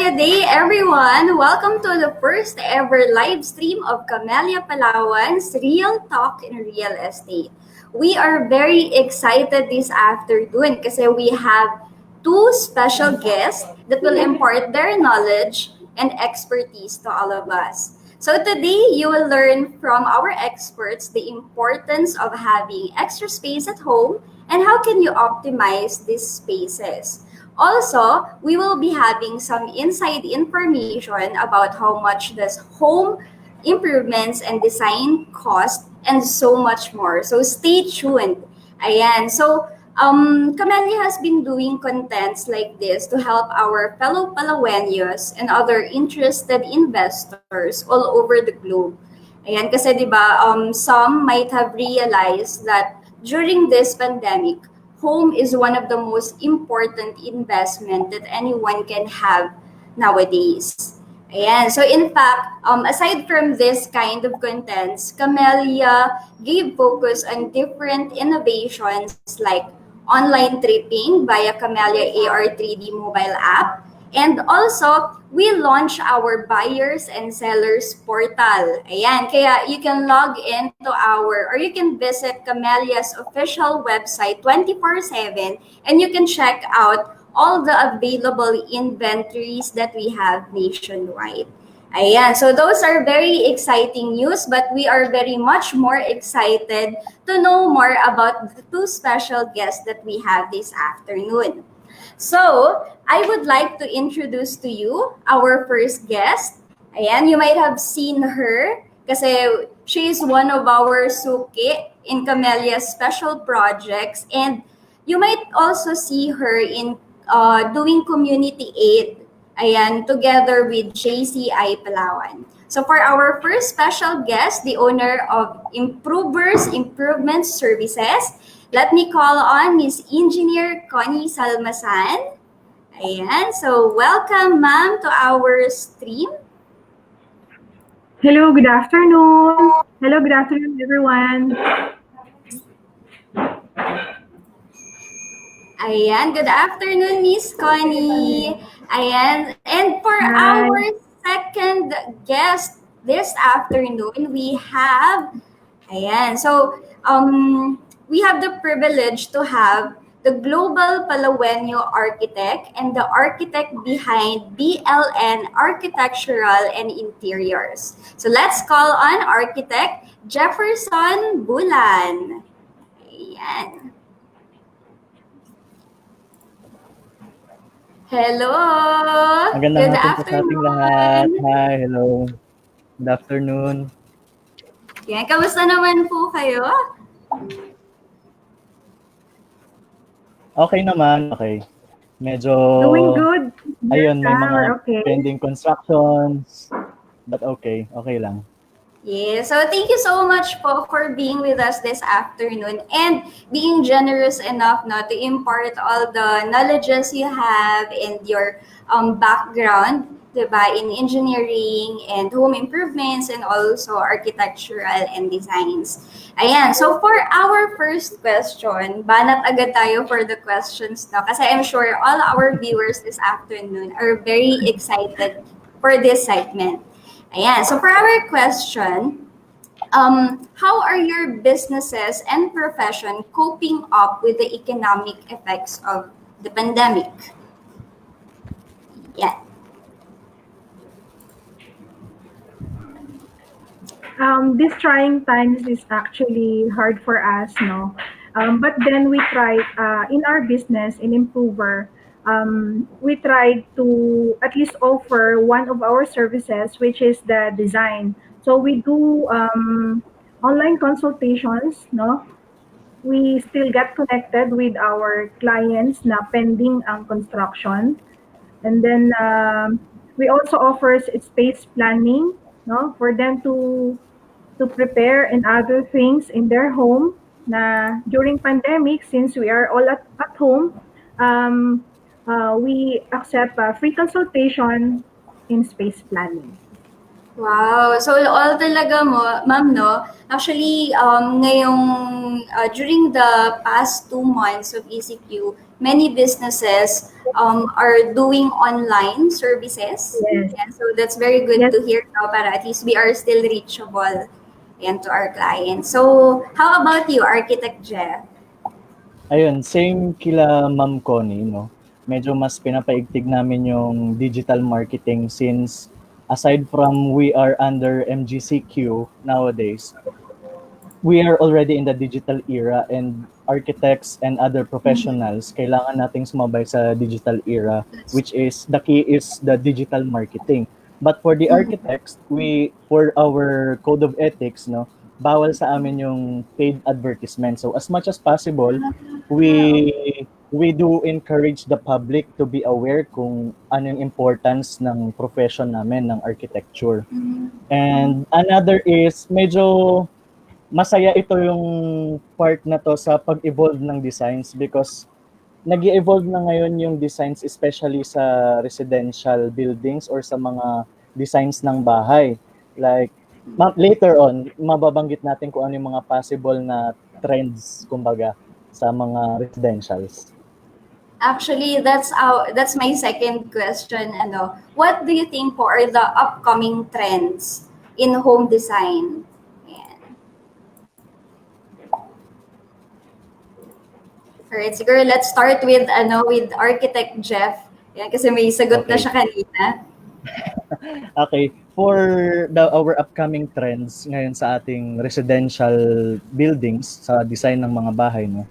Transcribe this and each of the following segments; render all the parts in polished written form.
good day, everyone. Welcome to the first ever live stream of Camella Palawan's Real Talk in Real Estate. We are very excited this afternoon kasi we have two special guests that will impart their knowledge and expertise to all of us. So today, you will learn from our experts the importance of having extra space at home and how can you optimize these spaces. Also, we will be having some inside information about how much does home improvements and design cost and so much more. So stay tuned. Ayan. So, Camellia has been doing contents like this to help our fellow Palaweños and other interested investors all over the globe. Ayan, kasi 'di ba, some might have realized that during this pandemic, home is one of the most important investment that anyone can have nowadays. Ayan. So in fact, aside from this kind of contents, Camellia gave focus on different innovations like online tripping via Camellia AR 3D mobile app. And also, we launch our buyers and sellers portal. Ayan, kaya you can log into or you can visit Camellia's official website 24/7 and you can check out all the available inventories that we have nationwide. Ayan, so those are very exciting news, but we are very much more excited to know more about the two special guests that we have this afternoon. So, I would like to introduce to you our first guest. Ayan, you might have seen her kasi she is one of our suki in Camelia's special projects and you might also see her in doing community aid. Ayan, together with JCI Palawan. So for our first special guest, the owner of Improvers Improvement Services, let me call on Miss Engineer Connie Salmasan. Ayan, so welcome ma'am to our stream. Hello, good afternoon. Hello, good afternoon, everyone. Ayan, good afternoon, Miss Connie. Ayan, and for our second guest this afternoon, we have, we have the privilege to have the global Palawenyo architect and the architect behind BLN Architectural and Interiors. So let's call on architect Jefferson Bulan. Ayan. Hello! Magandang hapon po sa ating lahat. Hi, hello. Good afternoon. Yan, kamusta naman po kayo? Okay naman, okay. Medyo, Doing good. ayun, may mga Okay. pending constructions, but okay lang. Yeah, so thank you so much po for being with us this afternoon and being generous enough to impart all the knowledges you have and your background, diba, in engineering and home improvements and also architectural and designs. Ayan, so for our first question, banat agad tayo for the questions na kasi I'm sure all our viewers this afternoon are very excited for this segment. Ayan, so for our question, how are your businesses and profession coping up with the economic effects of the pandemic? Yeah. These trying times is actually hard for us, no? But then we try in our business in Improver. We try to at least offer one of our services, which is the design. So we do online consultations, no? We still get connected with our clients na pending ang construction. And then we also offer space planning, no? For them to prepare and other things in their home na during pandemic, since we are all at home, we accept free consultation in space planning. Wow. So all talaga mo, ma'am, no? Actually, ngayong during the past 2 months of ECQ, many businesses are doing online services. Yes. And so that's very good Yes. to hear now para at least we are still reachable and to our clients. So how about you, Architect Jeff? Ayun, same kila Ma'am Connie, 'no. Medyo mas pinapaigting namin yung digital marketing since aside from we are under MGCQ nowadays, we are already in the digital era and architects and other professionals kailangan nating sumabay sa digital era, That's which is the key is the digital marketing. But for the architects, we for our code of ethics, no, bawal sa amin yung paid advertisement. So as much as possible, we we do encourage the public to be aware kung ano yung importance ng profession namin ng architecture. And another is medyo masaya ito yung part na 'to sa pag-evolve ng designs because nag-e-evolve na ngayon yung designs especially sa residential buildings or sa mga designs ng bahay. Like, later on, mababanggit natin kung ano yung mga possible na trends, kumbaga, sa mga residentials. Actually, that's my second question. Ano, what do you think po are the upcoming trends in home design? Ayan. Alright, siguro let's start with Architect Jeff. Yan, kasi may sagot na Okay. siya kanina. Okay, for our upcoming trends ngayon sa ating residential buildings, sa design ng mga bahay, no,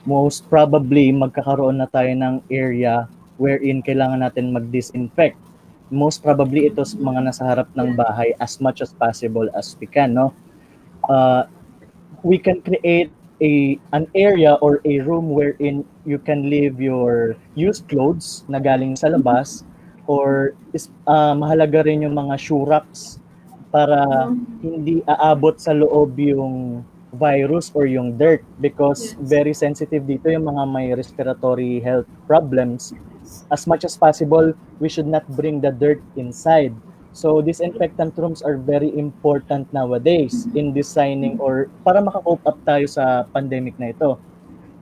most probably magkakaroon na tayo ng area wherein kailangan natin mag-disinfect. Most probably ito sa mga nasa harap ng bahay as much as possible as we can, no? We can create an area or a room wherein you can leave your used clothes na galing sa labas or mahalaga rin yung mga shoe racks para hindi aabot sa loob yung virus or yung dirt because Yes. very sensitive dito yung mga may respiratory health problems. As much as possible, we should not bring the dirt inside. So disinfectant rooms are very important nowadays in designing or para maka-cope up tayo sa pandemic na ito.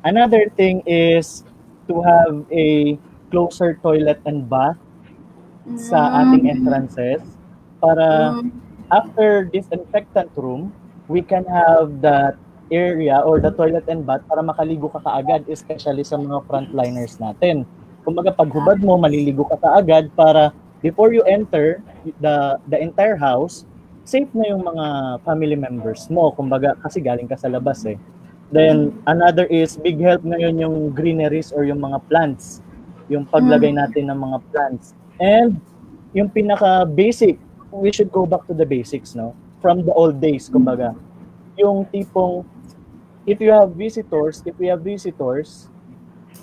Another thing is to have a closer toilet and bath sa ating entrances para after disinfectant room, we can have that area or the toilet and bath para makaligo ka kaagad, especially sa mga frontliners natin. Kumbaga paghubad mo, maliligo ka kaagad para before you enter the entire house, safe na yung mga family members mo. Kumbaga kasi galing ka sa labas eh. Then another is big help ngayon yung greeneries or yung mga plants, yung paglagay natin ng mga plants. And yung pinaka basic, we should go back to the basics, no? From the old days, kumbaga. Yung tipong if we have visitors,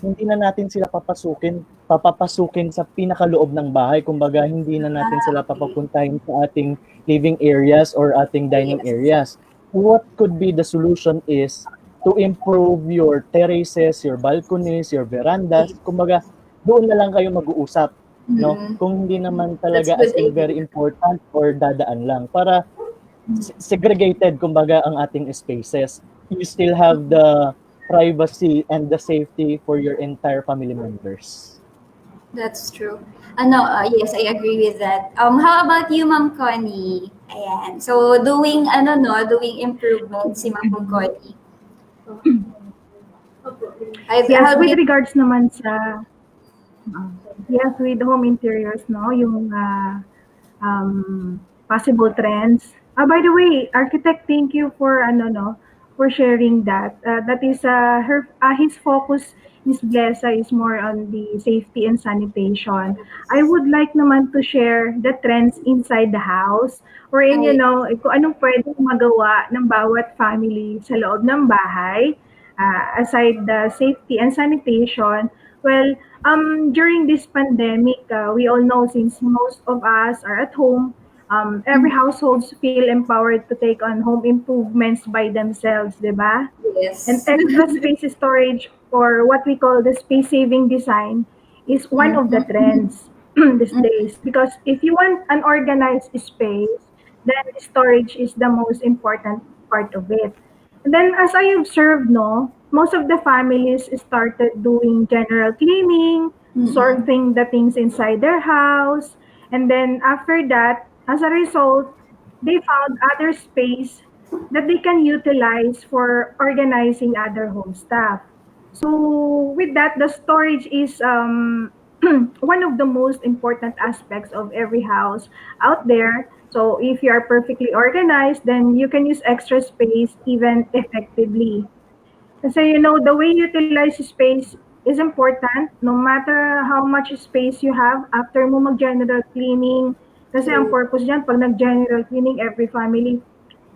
hindi na natin sila papapasukin sa pinakaloob ng bahay. Kumbaga, hindi na natin sila papapuntahin sa ating living areas or ating dining areas. What could be the solution is to improve your terraces, your balconies, your verandas. Kumbaga, doon na lang kayo mag-uusap, no? Kung hindi naman talaga as in very important or dadaan lang para segregated kumbaga ang ating spaces. You still have the privacy and the safety for your entire family members. That's true. Yes, I agree with that. How about you, Ma'am Connie? Ayan. So, doing improvement si Ma'am Connie. Yes, with regards naman sa yes, with home interiors, no, yung possible trends. By the way, architect, thank you for no, for sharing that. That is his focus, Miss Blessa, is more on the safety and sanitation. I would like naman to share the trends inside the house wherein, kung anong pwedeng magawa ng bawat family sa loob ng bahay, aside the safety and sanitation. Well, during this pandemic, we all know since most of us are at home, every households feel empowered to take on home improvements by themselves, di ba? And Yes. extra space storage or what we call the space saving design is one of the trends these days. Because if you want an organized space, then storage is the most important part of it. And then as I observed, no, most of the families started doing general cleaning, Mm-mm. sorting the things inside their house, and then after that, as a result, they found other space that they can utilize for organizing other home stuff. So with that, the storage is one of the most important aspects of every house out there. So if you are perfectly organized, then you can use extra space even effectively. Kasi the way you utilize space is important no matter how much space you have after mo mag-general cleaning. Kasi ang True. purpose diyan 'pag nag-general cleaning, every family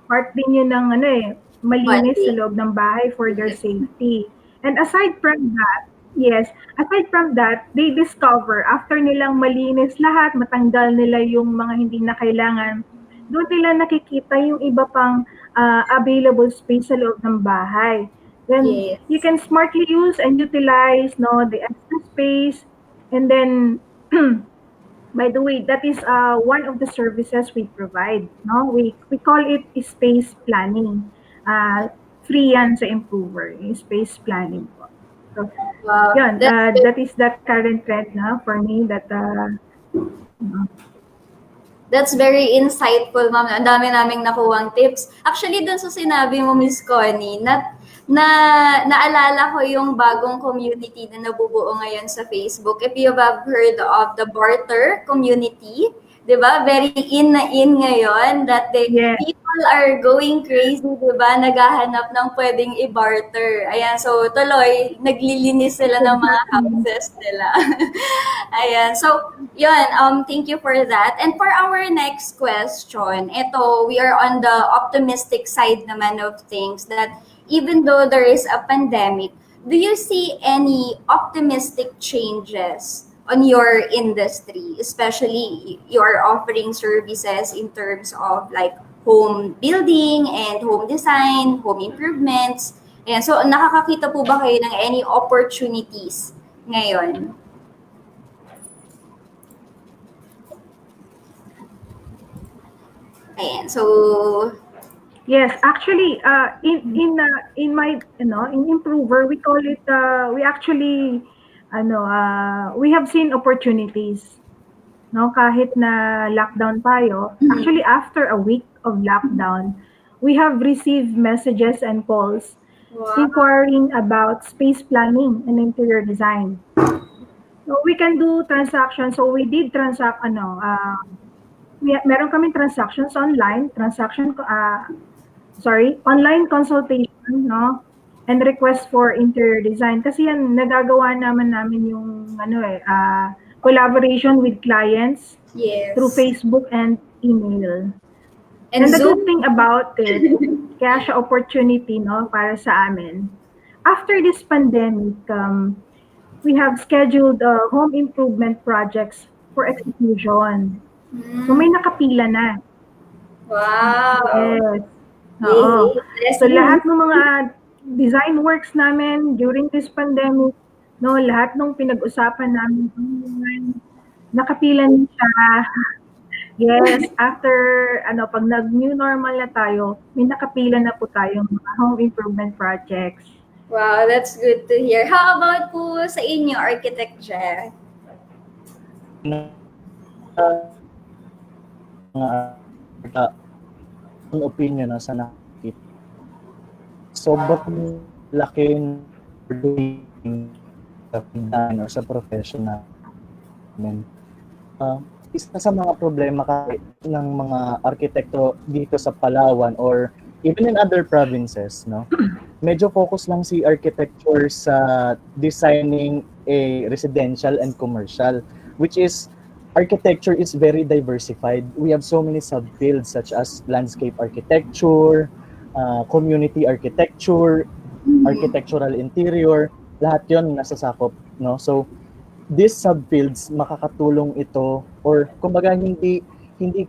part din yun ng malinis sa Bonding. loob ng bahay for their Yes. safety. And aside from that, yes, aside from that, they discover after nilang malinis lahat, matanggal nila yung mga hindi na kailangan, doon nila nakikita yung iba pang available space sa loob ng bahay. Then you Yes. can smartly use and utilize the extra space, and then by the way, that is one of the services we provide. No, we call it space planning. Free yan sa improver, yung space planning po. So, Wow. yun, that is the current trend na for me that That's very insightful, ma'am. Ang dami naming nakuwang tips. Actually, dun sa sinabi mo, Miss Connie, naalala ko yung bagong community na nabubuo ngayon sa Facebook. If you have heard of the barter community, di ba? Very in na in ngayon that yes, people are going crazy, di ba? Naghahanap ng pwedeng i-barter. Ayan, so tuloy, naglilinis sila ng mga exactly. houses nila. Ayan, so yun, thank you for that. And for our next question, ito, we are on the optimistic side naman of things that even though there is a pandemic, do you see any optimistic changes on your industry, especially you're offering services in terms of like home building and home design, home improvements. Ayan, so nakakakita po ba kayo ng any opportunities ngayon? Ayan, so Yes, actually, in my in improver, we call it we actually we have seen opportunities. No, kahit na lockdown tayo, actually after a week of lockdown, we have received messages and calls wow. inquiring about space planning and interior design. So we can do transactions. So we did meron kaming transactions online, online consultation, no? And request for interior design. Kasi yan, nagagawa namin yung collaboration with clients through Yes. Facebook and email. And And the good Zoom. thing about it, kaya siya opportunity, no, para sa amin. After this pandemic, we have scheduled home improvement projects for execution. So may Mm, nakapila na. wow. Yes. Oo. Yay. So Blessing. lahat ng mga design works namin during this pandemic, no, lahat ng pinag-usapan namin online, nakapila na siya. Yes, after 'pag nag-new normal na tayo, may nakapila na po tayong mga home improvement projects. Wow, that's good to hear. How about po sa inyo, architecture? Mga ang opinion na sa nakikita. Sobrang laki ng doing sa tindahan or sa profession namin. Isa sa mga problema kasi ng mga arkitekto dito sa Palawan or even in other provinces, no? Medyo focus lang si architecture sa designing a residential and commercial, which is architecture is very diversified. We have so many subfields such as landscape architecture, community architecture, Mhm. architectural interior, lahat 'yon nasasakop, no? So these subfields makakatulong ito or kumbaga hindi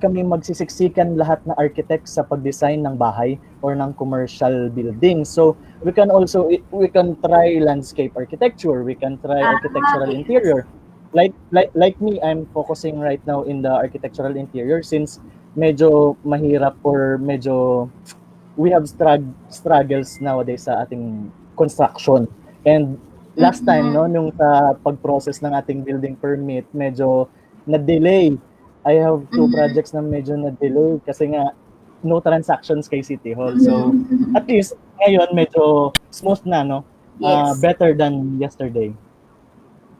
kami magsisiksikan lahat na architect sa pag-design ng bahay or ng commercial building. So we can try landscape architecture, we can try Ah, architectural yes. interior. Like me, I'm focusing right now in the architectural interior since medyo mahirap or medyo we have struggles nowadays sa ating construction. And last time, no, Mm-mm. nung sa pag-process ng ating building permit, medyo na-delay. I have two Mm-mm. projects na medyo na-delay kasi nga no transactions kay City Hall. So, Mm-mm. at least ngayon medyo smooth na, no? Yes. Better than yesterday.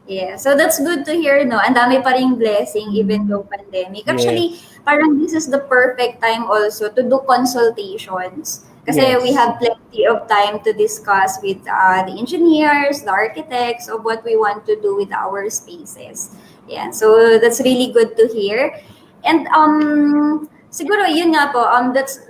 Yeah, so that's good to hear, no? Ang dami pa ring blessing even though pandemic. Actually, Yes. parang this is the perfect time also to do consultations. Kasi we Yes. have plenty of time to discuss with the engineers, the architects of what we want to do with our spaces. Yeah, so that's really good to hear. And siguro yun nga po,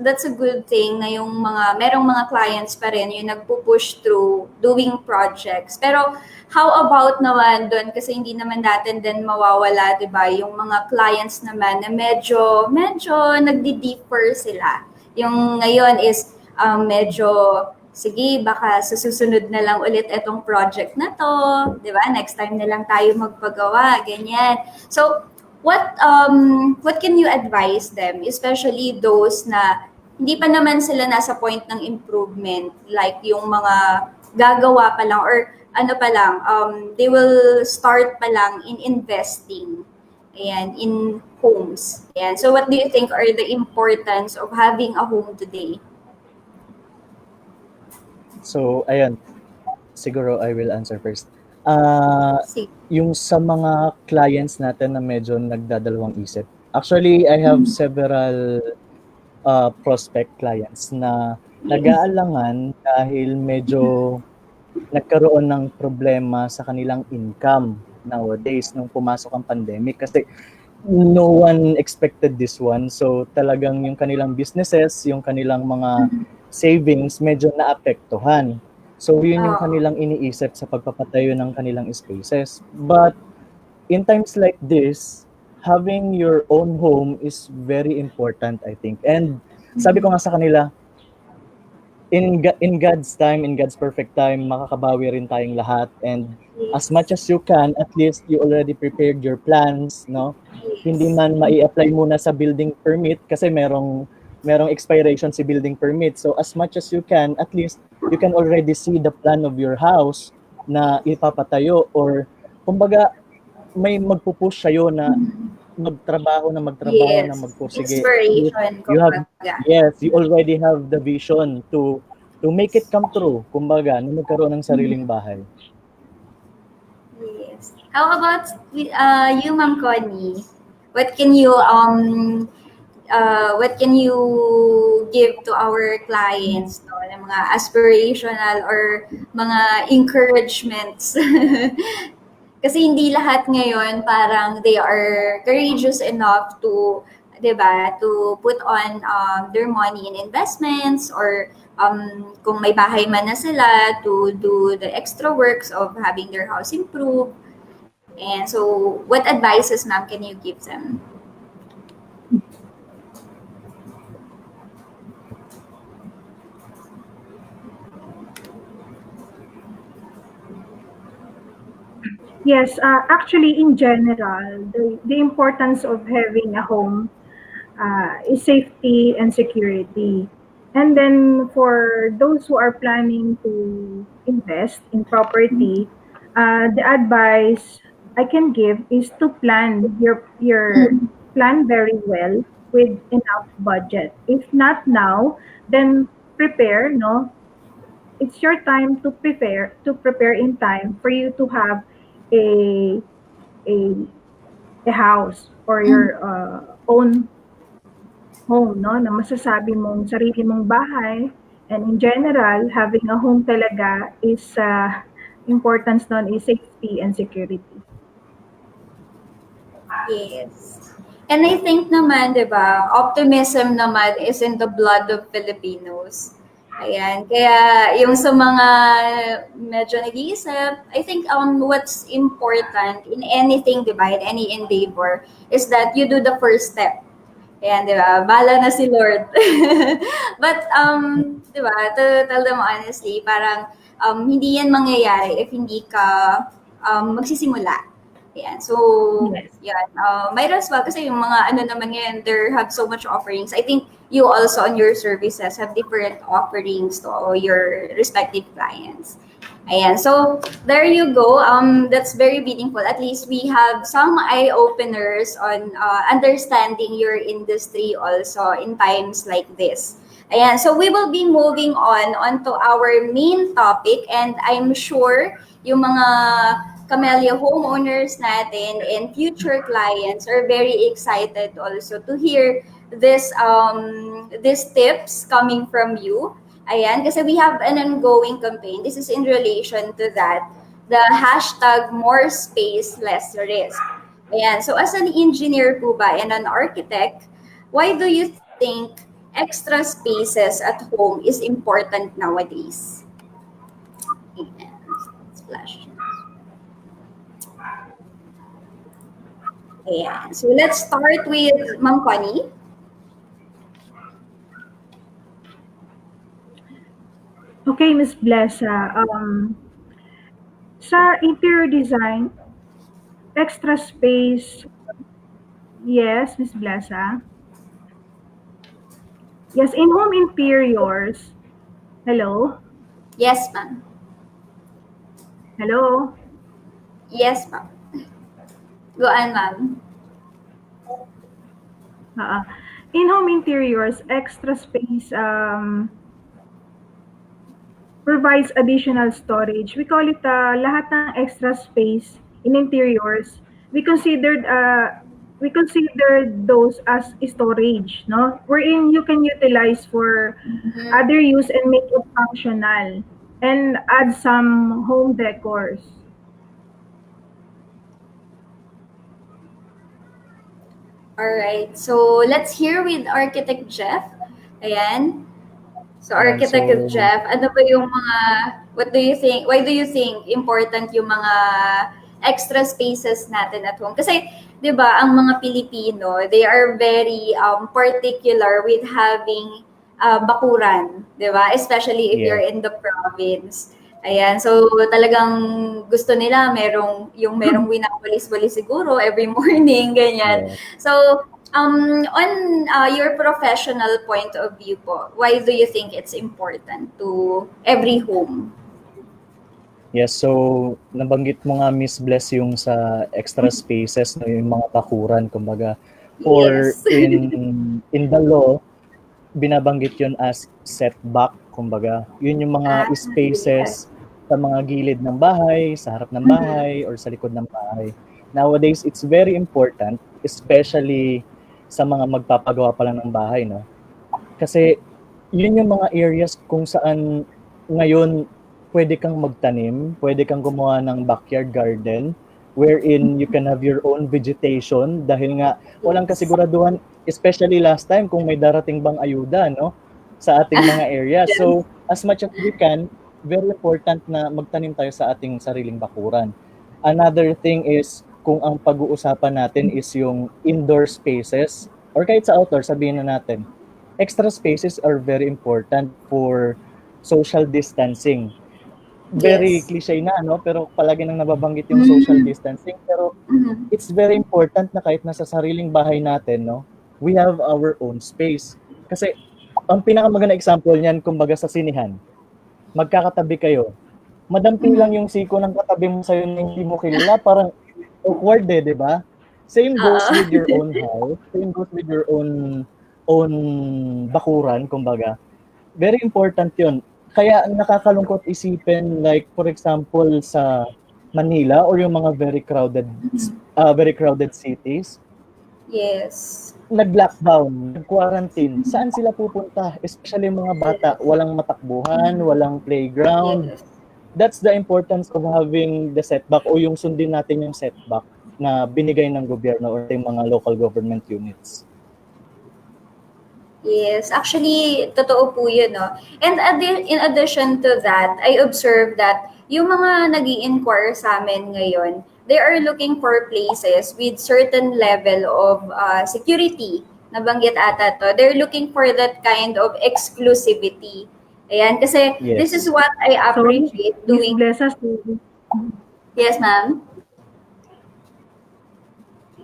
that's a good thing na yung merong mga clients pa rin yung nagpo-push through doing projects. Pero how about naman doon kasi hindi naman natin din mawawala, 'di ba? Yung mga clients naman na medyo nagdi-differ sila. Yung ngayon is medyo sige, baka sa susunod na lang ulit etong project na to, 'di ba? Next time na lang tayo magpagawa, ganyan. So, what can you advise them, especially those na hindi pa naman sila nasa point ng improvement, like yung mga gagawa pa lang or ano pa lang, they will start pa lang in investing, ayan, in homes. Ayan. So what do you think are the importance of having a home today? So, ayun, siguro I will answer first. Ah, See. yung sa mga clients natin na medyo nagdadalawang isip. Actually, I have several prospect clients na nag-aalangan dahil medyo nagkaroon ng problema sa kanilang income nowadays nung pumasok ang pandemic kasi no one expected this one. So talagang yung kanilang businesses, yung kanilang mga savings medyo naapektuhan. So yun yung Oh, kanilang iniisip sa pagpapatayo ng kanilang spaces. But in times like this, having your own home is very important, I think. And sabi ko nga sa kanila, in God's time, in God's perfect time, makakabawi rin tayong lahat. And as much yes. as you can, at least you already prepared your plans, no? Hindi Yes. man mai-apply muna sa building permit kasi merong expiration si building permit. So as much as you can, at least you can already see the plan of your house na ipapatayo or kumbaga may magpupush sa'yo na magtrabaho na Yes. magpursige. Inspiration, You have, kumbaga. yes, you already have the vision to make it come true. Kumbaga, na magkaroon ng sariling bahay. Yes. How about you, Ma'am Connie? What can you give to our clients, no, ng mga aspirational or mga encouragements? Kasi hindi lahat ngayon parang they are courageous enough to, 'di ba, to put on their money in investments or kung may bahay man na sila to do the extra works of having their house improved. And so, what advices, ma'am, can you give them? Yes, actually, in general, the importance of having a home is safety and security. And then for those who are planning to invest in property, the advice I can give is to plan your plan very well with enough budget. If not now, then prepare, no? It's your time to prepare in time for you to have a a a house or your own home, no, na masasabi mong sarili mong bahay. And in general, having a home talaga is importance nun is safety and security. Yes. And I think naman, di ba, optimism naman is in the blood of Filipinos. Ayan. Kaya yung sa mga medyo nag-iisip, I think what's important in anything, di ba, in any endeavor, is that you do the first step. Ayan, di ba? Bala na si Lord. But, di ba, to tell them honestly, parang hindi yan mangyayari if hindi ka magsisimula. Ayan. So, Yes. yan. Might as well kasi yung mga ano naman ngayon, there have so much offerings. I think you also on your services have different offerings to all your respective clients. Ayan. So, there you go. That's very meaningful. At least we have some eye openers on understanding your industry also in times like this. Ayan. So, we will be moving onto our main topic, and I'm sure yung mga Camellia homeowners natin and future clients are very excited also to hear these tips coming from you. Ayan, kasi we have an ongoing campaign. This is in relation to that. The hashtag more space, less risk. Ayan, so as an engineer po ba and an architect, why do you think extra spaces at home is important nowadays? Ayan, splash. Ayan. So let's start with Ma'am Connie. Okay, Miss Blessa. Sa interior design, extra space, yes, Miss Blessa. Yes, in home interiors. Hello? Yes, ma'am. Hello? Yes, ma'am. Go on, ma'am. Uh, in home interiors, extra space provides additional storage. We call it lahat ng extra space in interiors. We considered those as storage, no? Wherein you can utilize for Mhm. other use and make it functional and add some home decors. All right. So let's hear with Architect Jeff. Ayan. So Ayan, Architect so Jeff, ano ba yung mga, what do you think, why do you think important yung mga extra spaces natin at home? Kasi, di ba, ang mga Pilipino, they are very particular with having bakuran, di ba? Especially if you're yes, in the province. Ayan, so talagang gusto nila merong winawalis-walis siguro every morning, ganyan. yes. So, on your professional point of view po, why do you think it's important to every home? Yes, so nabanggit mo nga Miss Bless yung sa extra spaces, no, yung mga bakuran kumbaga. Or Yes. in the law, binabanggit yun as setback, kumbaga. Yun yung Ah, mga yes. spaces sa mga gilid ng bahay, sa harap ng Mhm. bahay, or sa likod ng bahay. Nowadays, it's very important, especially sa mga magpapagawa pa lang ng bahay, no? Kasi yun yung mga areas kung saan ngayon pwede kang magtanim, pwede kang gumawa ng backyard garden wherein you can have your own vegetation dahil nga walang Yes. kasiguraduhan, especially last time kung may darating bang ayuda, no, sa ating mga area. Yes. So as much as we can, very important na magtanim tayo sa ating sariling bakuran. Another thing is kung ang pag-uusapan natin is yung indoor spaces or kahit sa outdoor, sabihin na natin, extra spaces are very important for social distancing. Very Yes. cliche na, no? Pero palagi nang nababanggit yung social Mm. distancing. Pero Mhm. it's very important na kahit nasa sariling bahay natin, no, we have our own space. Kasi ang pinakamagandang example niyan, kumbaga sa sinihan, magkakatabi kayo. Madampi lang Mhm. yung siko ng katabi mo sa'yo na hindi mo kilala, parang awkward eh, di ba? Same goes with your Oo. own house, same goes with your own bakuran, kumbaga. Very important yun. Kaya nakakalungkot isipin, like for example sa Manila or yung mga very crowded cities, Yes. nag-lockdown, nag-quarantine. Saan sila pupunta? Especially mga bata, walang matakbuhan, walang playground. Yes. That's the importance of having the setback o yung sundin natin yung setback na binigay ng gobyerno or yung mga local government units. Yes, actually, totoo po yun, no? And in addition to that, I observed that yung mga nag inquire sa amin ngayon, they are looking for places with certain level of security. Nabanggit ata to. They're looking for that kind of exclusivity. Ayan, kasi this is Yes. what I Sorry, appreciate Miss doing. Blessa, sorry. Yes, ma'am.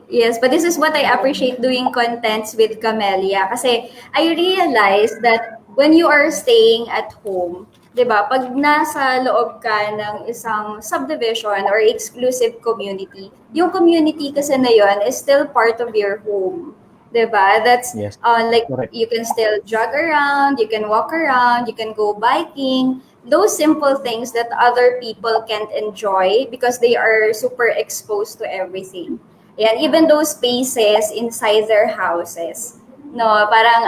Yes, but this is what I appreciate doing contents with Camellia kasi I realized that when you are staying at home, 'di ba? Pag nasa loob ka ng isang subdivision or exclusive community, yung community kasi na yon is still part of your home. 'Di ba? That's Yes, like correct. you can still jog around, you can walk around, you can go biking. Those simple things that other people can't enjoy because they are super exposed to everything. Yan, even those spaces inside their houses. No, parang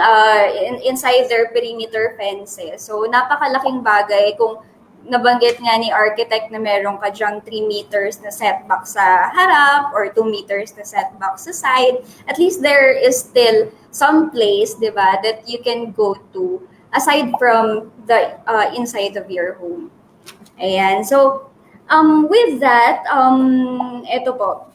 inside their perimeter fences. So, napakalaking bagay kung nabanggit nga ni architect na meron ka dyang 3 meters na setback sa harap or 2 meters na setback sa side. At least there is still some place, di ba, that you can go to aside from the inside of your home. Ayan. So, with that, ito po,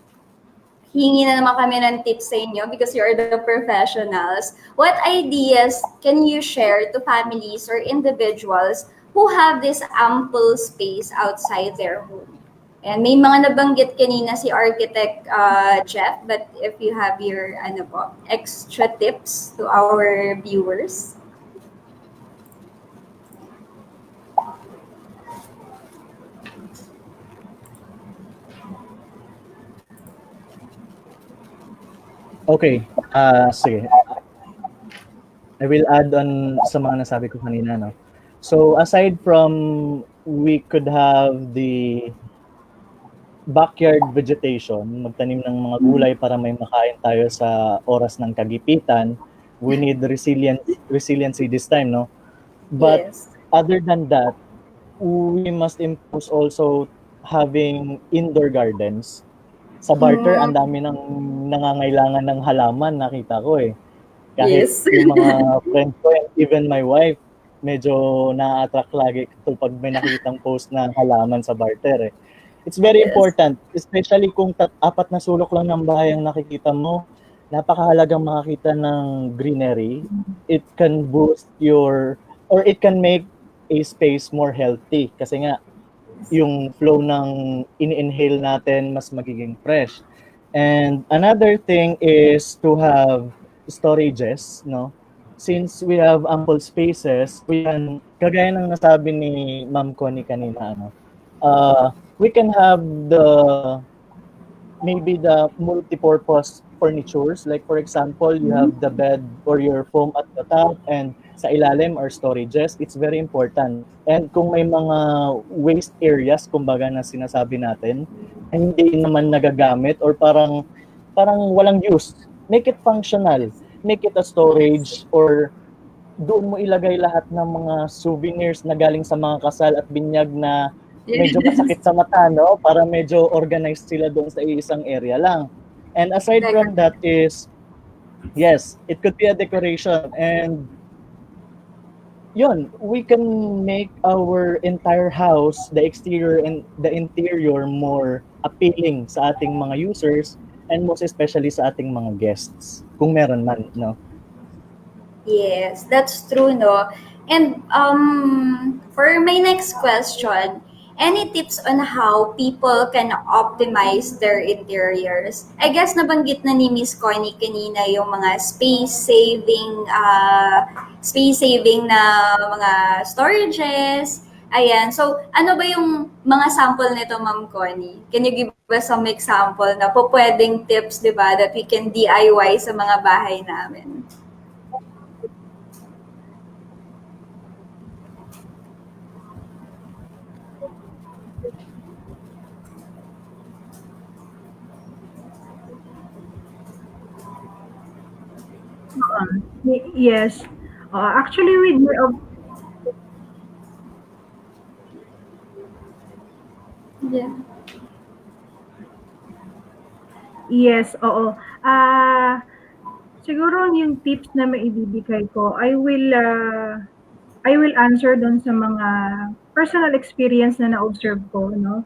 hingi na naman kami ng tips sa inyo because you're the professionals. What ideas can you share to families or individuals who have this ample space outside their home? And may mga nabanggit kanina si Architect Jeff, but if you have your ano po, extra tips to our viewers. Okay, sige. I will add on sa mga nasabi ko kanina, no? So, aside from we could have the backyard vegetation, magtanim ng mga gulay para may makain tayo sa oras ng kagipitan, we need resiliency this time, no? But Yes. other than that, we must impose also having indoor gardens. Sa barter, ang Mm, dami ng nangangailangan ng halaman, nakita ko eh. Kahit yes. yung mga friends ko and even my wife, medyo na-attract lagi ito pag may nakitang post na halaman sa barter eh. It's very Yes. important, especially kung apat na sulok lang ng bahay ang nakikita mo, napakahalagang makakita ng greenery. It can boost your, or it can make a space more healthy. Kasi nga, yung flow ng in-inhale natin mas magiging fresh. And another thing is to have storages, no? Since we have ample spaces, we can, kagaya ng nasabi ni Ma'am Connie kanina, ano, we can have maybe the multi-purpose furnitures. Like for example, you have the bed or your foam at the top and sa ilalim are storages. It's very important. And kung may mga waste areas, kumbaga na sinasabi natin, na hindi naman nagagamit or parang walang use, make it functional. Make it a storage or doon mo ilagay lahat ng mga souvenirs na galing sa mga kasal at binyag na medyo Yes. masakit sa mata, no? Para medyo organized sila doon sa isang area lang. And aside from that is, yes, it could be a decoration. And yun, we can make our entire house, the exterior and the interior, more appealing sa ating mga users and most especially sa ating mga guests, kung meron man, no? Yes, that's true, no? And for my next question, any tips on how people can optimize their interiors? I guess nabanggit na ni Miss Connie kanina yung mga space saving na mga storages. Ayan. So, ano ba yung mga sample nito, Ma'am Connie? Can you give us some example na po pwedeng tips, di ba, that we can DIY sa mga bahay namin? Yes. Actually, with my Yeah. yes, oo. Ah, siguro yung tips na maibibigay ko, I will answer dun sa mga personal experience na na-observe ko, no?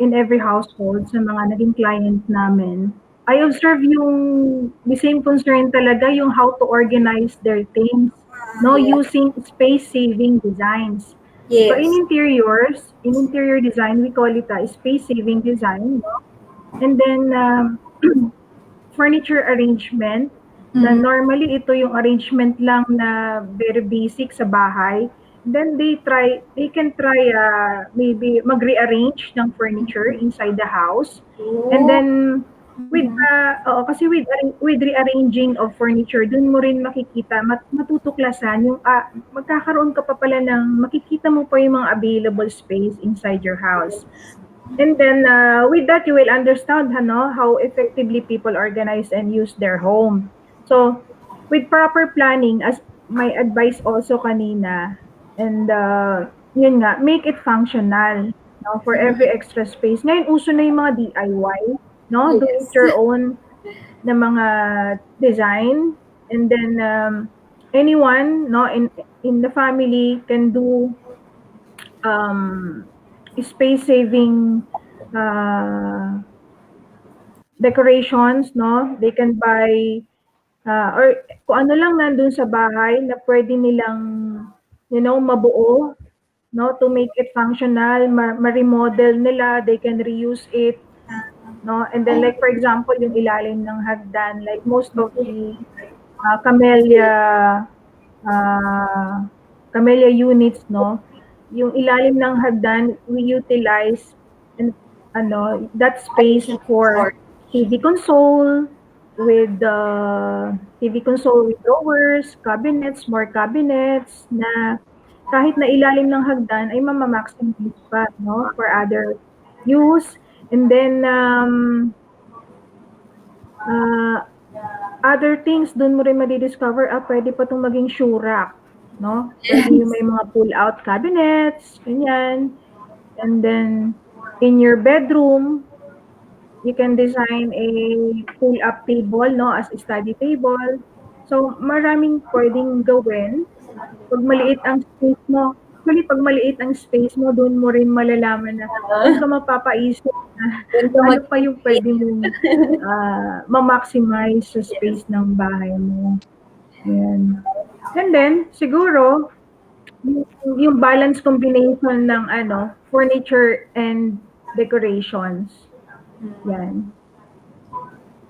In every household, sa mga naging client namin. I observe yung the same concern talaga, yung how to organize their things, no? Yeah. Using space-saving designs. So Yes. in interior design, we call it a space-saving design, no? And then, furniture arrangement na Mhm. normally ito yung arrangement lang na very basic sa bahay. Then they can try maybe mag-rearrange ng furniture inside the house. And Oh. then with Mhm. oo, kasi with rearranging of furniture, dun mo rin makikita, matutuklasan yung magkakaroon ka pa pala ng makikita mo pa yung mga available space inside your house. And then with that, you will understand how effectively people organize and use their home. So with proper planning, as my advice also kanina, and yun nga, make it functional. No, for every extra space. Ngayon, uso na yung mga DIY, no? Do it Yes. your own na mga design. And then anyone, no, in the family can do um, space saving uh, decorations, no? They can buy or kung ano lang nandun sa bahay na pwede nilang, mabuo, no? To make it functional, ma-remodel nila, they can reuse it, no? And then like for example, yung ilalim ng hagdan, like most of the camellia ah, camellia units, no? Yung ilalim ng hagdan, we utilize and that space Additional for storage. TV console with TV console with drawers, cabinets, more cabinets na kahit na ilalim ng hagdan ay mama-maximize pa, no? For other use. And then uh, other things dun mo rin madi-discover, puwede pa 'tong maging shoe rack, 'no? Puwede yung Yes. may mga pull-out cabinets, ganyan. And then in your bedroom, you can design a pull-up table, 'no, as a study table. So, maraming puwedeng gawin 'pag maliit ang space mo. Actually, 'pag maliit ang space mo, dun mo rin malalaman na dun ka mapapaisip na Doon ka ano pa yung mag-create. puwede mong ma-maximize sa Yes. space ng bahay mo. Ayan. And then, siguro, yung, yung balance combination ng furniture and decorations. Yan.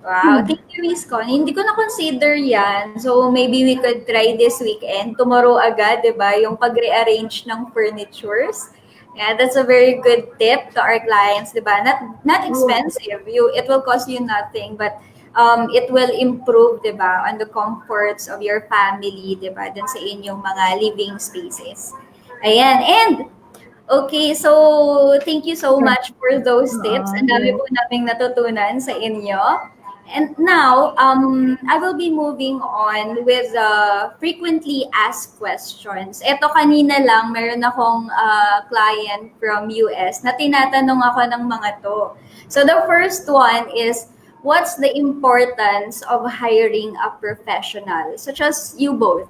Wow, thank you, Miss Con. Hindi ko na-consider yan. So, maybe we could try this weekend. Tomorrow agad, di ba? Yung pag-rearrange ng furnitures. Yeah, that's a very good tip to our clients, di ba? Not Oo. expensive. It will cost you nothing, but it will improve, di ba, on the comforts of your family, di ba, dun sa inyong mga living spaces. Ayan. And okay, so thank you so Yan. much for those tips. Oo. Ang dami Yes. po naming natutunan sa inyo. And now, I will be moving on with frequently asked questions. Ito kanina lang, meron akong client from US na tinatanong ako ng mga to. So the first one is, what's the importance of hiring a professional, such as you both?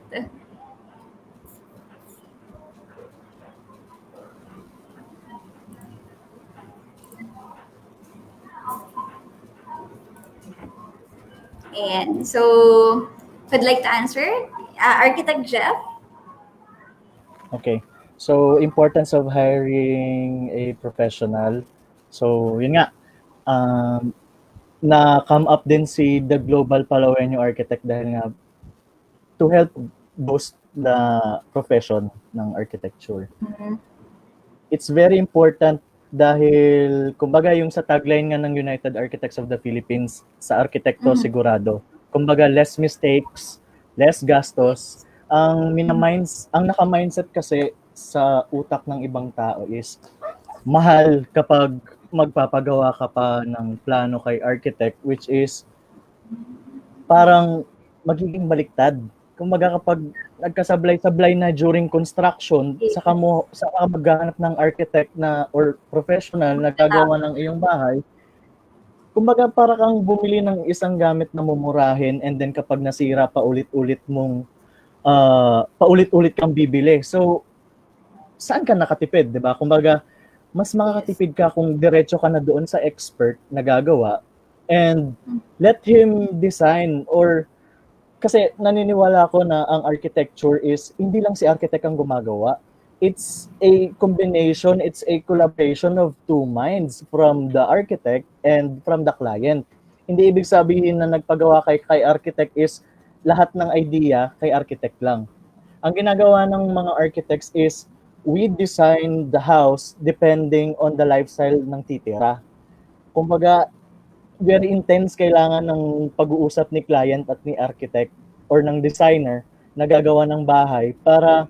And so, would like to answer? Architect Jeff? Okay. So, importance of hiring a professional. So, yun nga, um, na-come up din si the Global Palawenyo Architect dahil nga to help boost the profession ng architecture. Mhm. It's very important dahil kumbaga yung sa tagline nga ng United Architects of the Philippines, sa arkitekto Mhm. sigurado. Kumbaga less mistakes, less gastos. Ang naka-mindset kasi sa utak ng ibang tao is mahal kapag magpapagawa ka pa ng plano kay architect, which is parang magiging baliktad. Kumbaga kapag nagkasablay-sablay na during construction, saka maghahanap ng architect na or professional na gagawa ng iyong bahay, kumbaga para kang bumili ng isang gamit na mumurahin and then kapag nasira paulit-ulit kang bibili. So saan ka nakatipid, 'di ba? Kumbaga mas Yes. makakatipid ka kung diretso ka na doon sa expert na gagawa and let him design or kasi naniniwala ako na ang architecture is hindi lang si architect ang gumagawa. It's a combination, it's a collaboration of two minds from the architect and from the client. hindi ibig sabihin na nagpagawa kay architect is lahat ng idea kay architect lang. Ang ginagawa ng mga architects is we design the house depending on the lifestyle ng titira. Kumbaga, very intense kailangan ng pag-uusap ni client at ni architect or ng designer na gagawa ng bahay para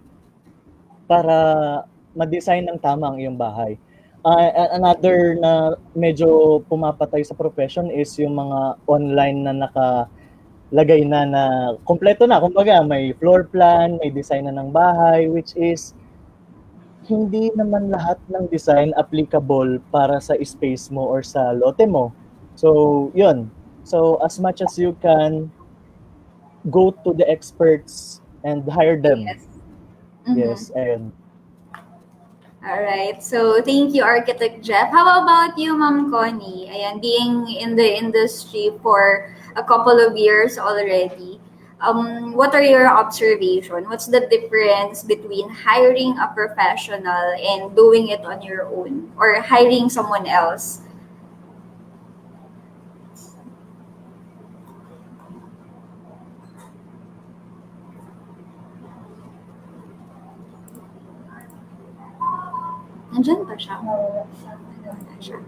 ma-design ng tama ang iyong bahay. Another na medyo pumapatay sa profession is yung mga online na nakalagay na kompleto na. Kumbaga, may floor plan, may design na ng bahay, which is hindi naman lahat ng design applicable para sa space mo or sa lote mo. So, yun. So, as much as you can, go to the experts and hire them. Yes. Mhm. Yes, and All right. So, thank you, Architect Jeff. How about you, Ma'am Connie? Ayan, being in the industry for a couple of years already, what are your observation? What's the difference between hiring a professional and doing it on your own or hiring someone else? Nandyan pa siya. Wala siya.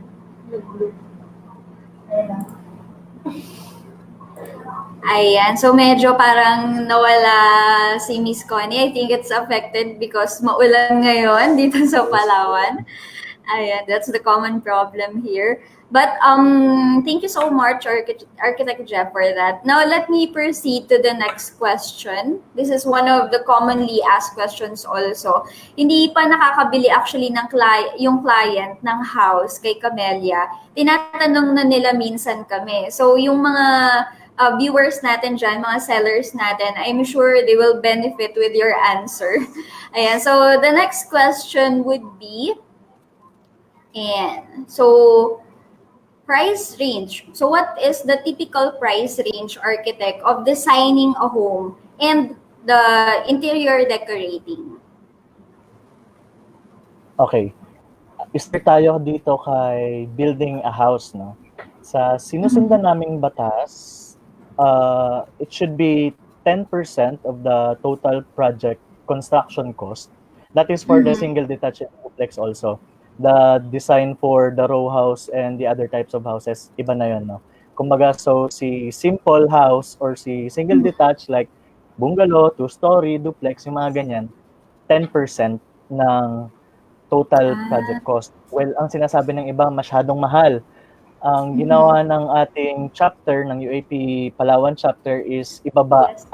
Ayan. So, medyo parang nawala si Miss Connie. I think it's affected because maulan ngayon dito sa Palawan. Ayan, that's the common problem here. But thank you so much, Architect Jeff, for that. Now, let me proceed to the next question. This is one of the commonly asked questions also. Hindi pa nakakabili actually ng yung client ng house kay Camella. Tinatanong na nila minsan kami. So, yung mga viewers natin dyan, mga sellers natin, I'm sure they will benefit with your answer. Ayan, so the next question would be, and so price range. So what is the typical price range, architect, of designing a home and the interior decorating? okay. Start tayo dito kay building a house, no? Sa sinusundan naming batas, it should be 10% of the total project construction cost. That is for the single detached duplex also. The design for the row house and the other types of houses, iba na yun, no? Kumbaga, so si simple house or si single detached like bungalow, two-story, duplex, yung mga ganyan, 10% ng total project cost. Well, ang sinasabi ng iba, masyadong mahal. Ang ginawa ng ating chapter, ng UAP Palawan chapter is ibaba Yes.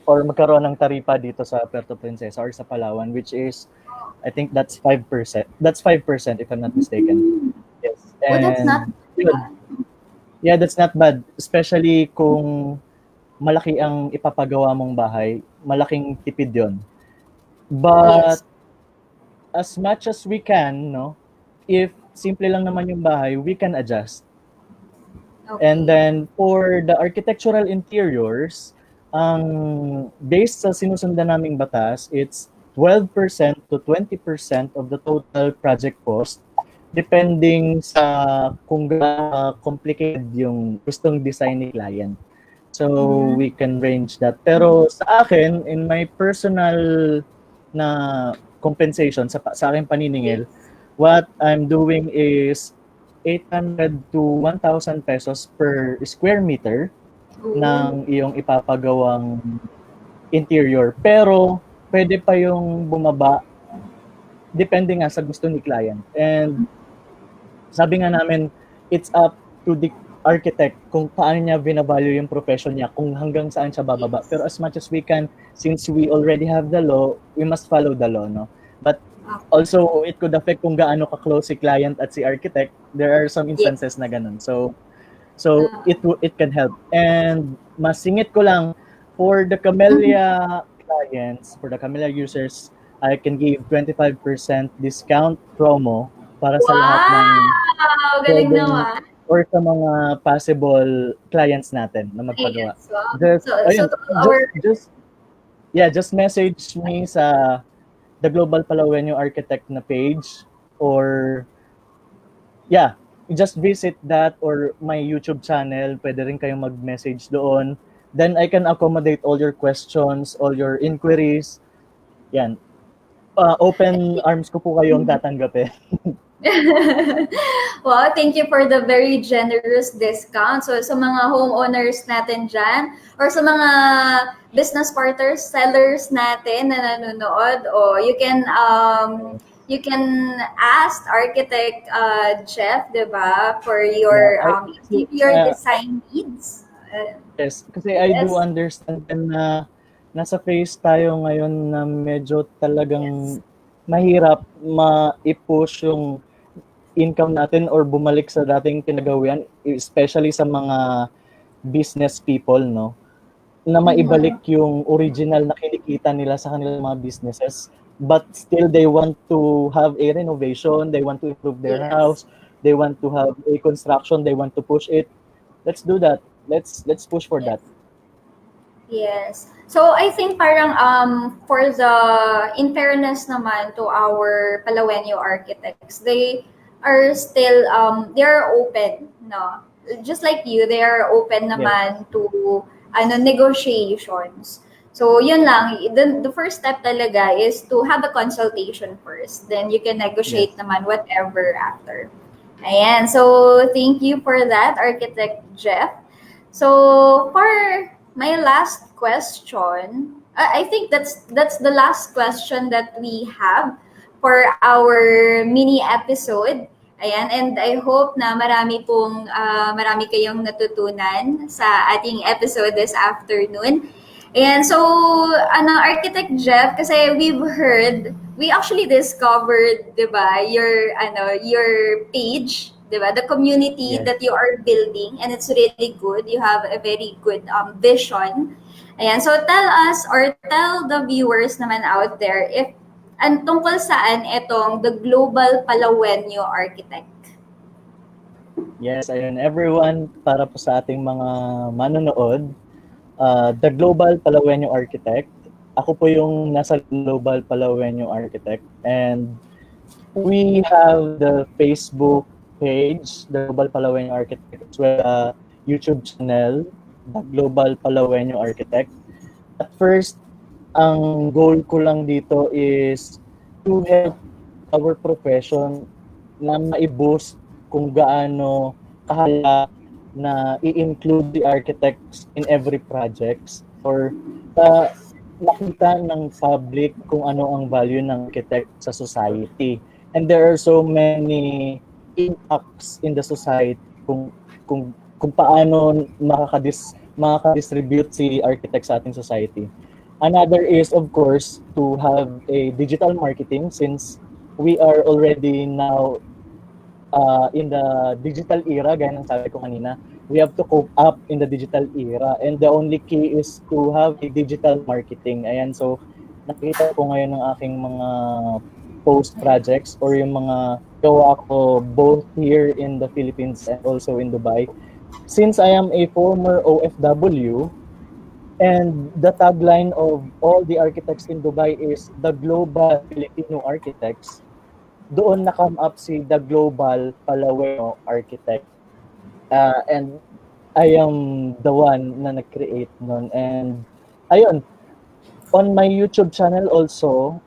or magkaroon ng taripa dito sa Puerto Princesa or sa Palawan, which is, I think that's 5%. That's 5% if I'm not mistaken. Yes. Oh, that's not yun. Yeah, that's not bad. Especially kung malaki ang ipapagawa mong bahay, malaking tipid yon. But Yes. as much as we can, no, if simple lang naman yung bahay, we can adjust. Okay. And then for the architectural interiors, ang based sa sinusundan naming batas, it's 12% to 20% of the total project cost depending sa kung gaano complicated yung gustong design ni client. So we can range that. Pero sa akin, in my personal na compensation sa aking paniningil, what I'm doing is 800 to 1,000 pesos per square meter ng iyong ipapagawang interior. Pero pwede pa yung bumaba depende nga sa gusto ni client. And sabi nga namin, it's up to the architect kung paano niya binavalue yung profession niya, kung hanggang saan siya bababa. Pero as much as we can, since we already have the law, we must follow the law, no? But also, it could affect kung gaano ka-close si client at si architect. There are some instances na ganun. So it can help. And masingit ko lang, for the Camella clients, for the Camella users, I can give 25% discount promo para sa lahat ng Wow! Galing pwedeng naman. or sa mga possible clients natin na magpagawa. Yes. Wow. Just, So ayun, to our just message me sa the Global Palawenyo Architect na page or just visit that or my YouTube channel. Pwede rin kayong mag-message doon. Then I can accommodate all your questions, all your inquiries. Yan. Open arms ko po kayong tatanggapin. Wow, thank you for the very generous discount. So sa mga homeowners natin dyan, or sa mga business partners, sellers natin na nanonood, you can ask Architect Jeff, 'di ba, for Yeah, your I interior design needs. yes, kasi I do Yes. understand din na nasa phase tayo ngayon na medyo Yes. talagang mahirap ma-i-push yung income natin or bumalik sa dating pinagawian, especially sa mga business people, no? Na Mm-hmm. maibalik yung original na kinikita nila sa kanilang mga businesses. But still, they want to have a renovation, they want to improve their Yes. house, they want to have a construction, they want to push it. Let's do that. Let's push for Yes. that. Yes. So I think parang for the in fairness naman to our Palawenyo architects, they are open, no. Just like you, they are open Yes. naman to negotiations. So yun lang, the first step talaga is to have a consultation first. Then you can negotiate Yes. naman whatever after. Ayan. So thank you for that, Architect Jeff. So for my last question, I think that's the last question that we have for our mini episode. Ayan, and I hope na marami kayong natutunan sa ating episode this afternoon. And so, Architect Jeff, kasi we actually discovered, 'di ba, your page, 'di ba, the community Yes. that you are building, and it's really good. You have a very good vision. Ayan, so tell us or tell the viewers naman out there if tungkol saan itong the Global Palawenyo Architect. Yes, ayun everyone, para po sa ating mga manonood, the Global Palawenyo Architect. Ako po yung nasa Global Palawenyo Architect, and we have the Facebook page, the Global Palawenyo Architect, as well as YouTube channel, the Global Palawenyo Architect. At first, ang goal ko lang dito is to help our profession na mai-boost kung gaano kahalaga na i-include the architects in every projects or makita ng public kung ano ang value ng architect sa society. And there are so many impacts in the society kung paano makaka-distribute si architect sa ating society. Another is, of course, to have a digital marketing, since we are already now in the digital era, gaya ng sabi ko kanina. We have to cope up in the digital era, and the only key is to have a digital marketing. Ayan, so nakita ko ngayon ng aking mga post projects or yung mga gawa ko both here in the Philippines and also in Dubai. Since I am a former OFW, and the tagline of all the architects in Dubai is the global Filipino architects, doon na-come up si the global Palawenyo architect. And I am the one na nag-create nun. And ayun, on my YouTube channel also,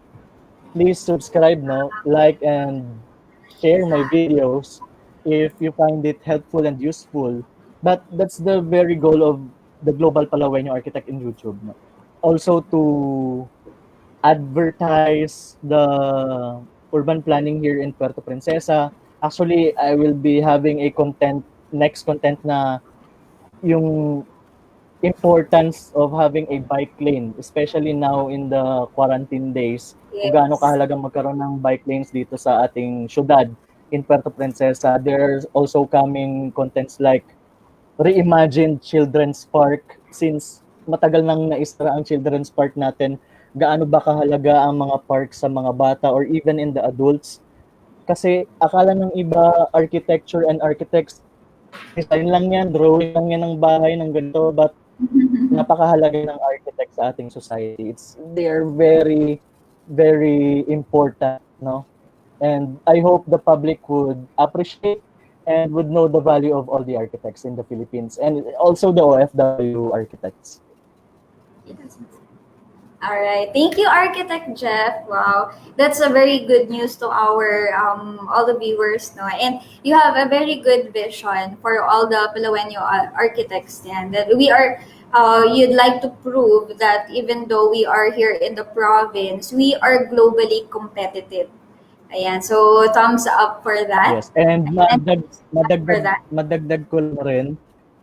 please subscribe, no, like and share my videos if you find it helpful and useful. But that's the very goal of the Global Palawenyo Architect in YouTube. No? Also to advertise the urban planning here in Puerto Princesa. Actually, I will be having a next content na yung importance of having a bike lane, especially now in the quarantine days, kung gaano Yes. kahalagang magkaroon ng bike lanes dito sa ating syudad in Puerto Princesa. There's also coming contents like reimagined children's park, since matagal nang naisara ang children's park natin. Gaano ba kahalaga ang mga park sa mga bata or even in the adults? Kasi akala ng iba architecture and architects, design lang yan, drawing lang yan ng bahay ng ganito, but napakahalaga ng architect sa ating society. They are very, very important, no? And I hope the public would appreciate and would know the value of all the architects in the Philippines and also the OFW architects. All right. Thank you, Architect Jeff. Wow, that's a very good news to our all the viewers, no. And you have a very good vision for all the Palawenyo architects, and that we are. You'd like to prove that even though we are here in the province, we are globally competitive. Ayan. So thumbs up for that. Yes, and And for that. madagdag ko lang rin,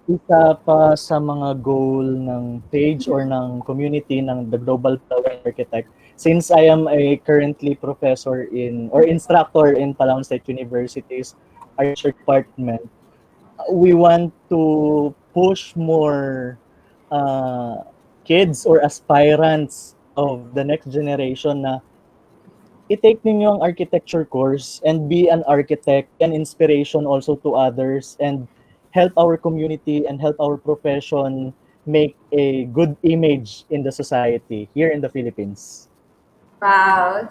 isa pa sa mga goal ng page or ng community ng The Global Palawan Architect, since I am a currently professor in or instructor in Palawan State University's architecture department, we want to push more uh, kids or aspirants of the next generation na i-take ninyo ang architecture course and be an architect, an inspiration also to others, and help our community and help our profession make a good image in the society here in the Philippines. Wow.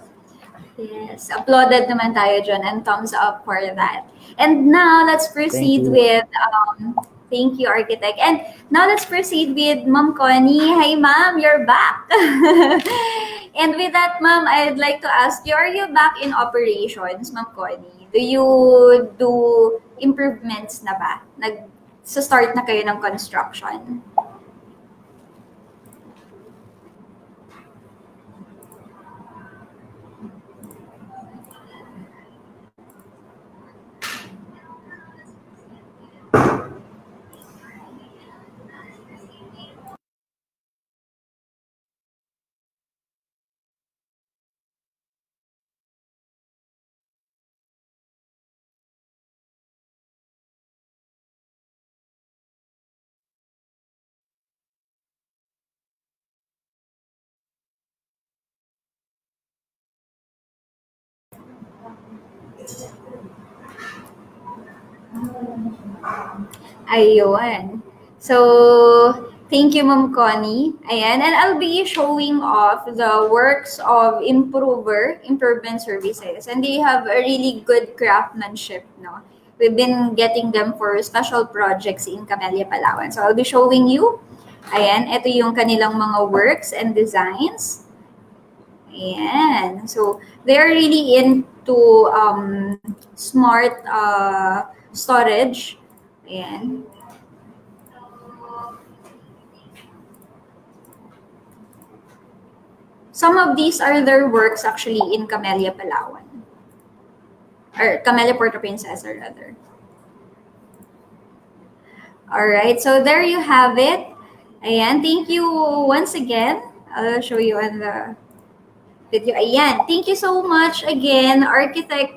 Yes, applauded naman tayo dyan and thumbs up for that. And now, let's Thank proceed you. with, thank you, Architect. And now, let's proceed with Ma'am Connie. Hi, Ma'am, you're back. And with that, Ma'am, I'd like to ask you, are you back in operations, Ma'am Connie? Do you do improvements na ba? Start na kayo ng construction? Ayun. So, thank you, Ma'am Connie. Ayan, and I'll be showing off the works of improvement services. And they have a really good craftsmanship, no? We've been getting them for special projects in Camella Palawan. So, I'll be showing you. Ayan, ito yung kanilang mga works and designs. Ayan. So, they're really into smart storage. Ayan. Some of these are their works actually in Camella Palawan. Or Camella Puerto Princesa rather. Alright, so there you have it. Ayan, thank you once again. I'll show you on the video. Ayan, thank you so much again, Architect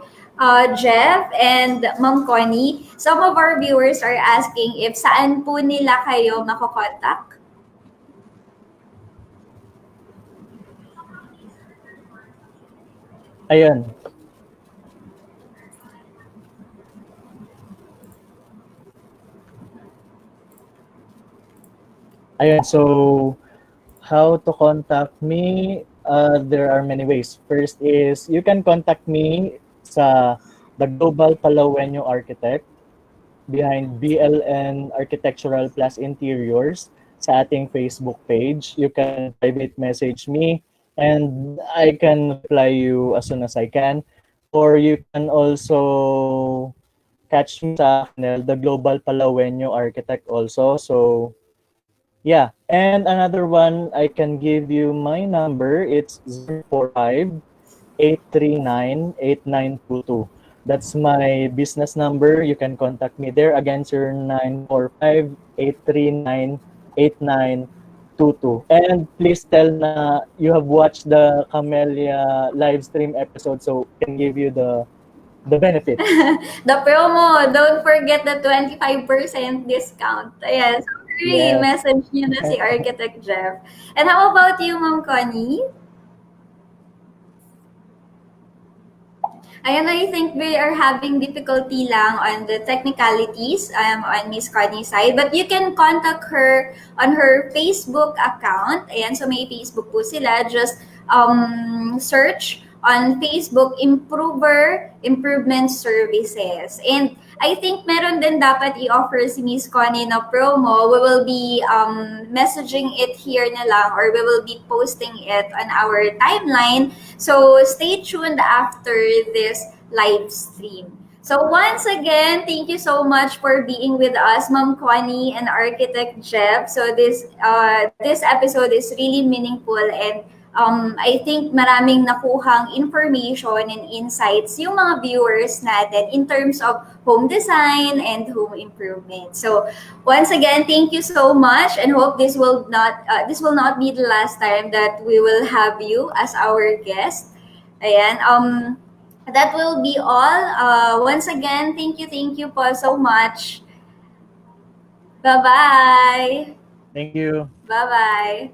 Jeff and Ma'am Connie. Some of our viewers are asking if saan po nila kayo makokontak. Ayun. Ayun, so how to contact me? There are many ways. First is you can contact me sa The Global Palawenyo Architect behind BLN Architectural Plus Interiors sa ating Facebook page. You can private message me and I can reply you as soon as I can. Or you can also catch me sa channel, The Global Palawenyo Architect also. So yeah, and another one, I can give you my number. It's 045-839-8922. That's my business number. You can contact me there. Again, 0945-839-8922. And please tell na you have watched the Camellia live stream episode so I can give you the benefit. The promo, don't forget the 25% discount. Ayan, so Yes. message niyo na si Architect Jeff. And how about you, Ma'am Connie? Ayan, I think we are having difficulty lang on the technicalities on Miss Connie's side. But you can contact her on her Facebook account. Ayan, so may Facebook po sila. Just search on Facebook, Improvement Services. And I think meron din dapat i-offer si Miss Connie na promo. We will be messaging it here na lang, or we will be posting it on our timeline. So stay tuned after this live stream. So once again, thank you so much for being with us, Ma'am Connie and Architect Jeff. So this episode is really meaningful, and I think maraming nakuhang information and insights yung mga viewers natin in terms of home design and home improvement. So once again, thank you so much, and hope this will not be the last time that we will have you as our guest. Ayan. That will be all. Once again, thank you po so much. Bye-bye. Thank you. Bye-bye.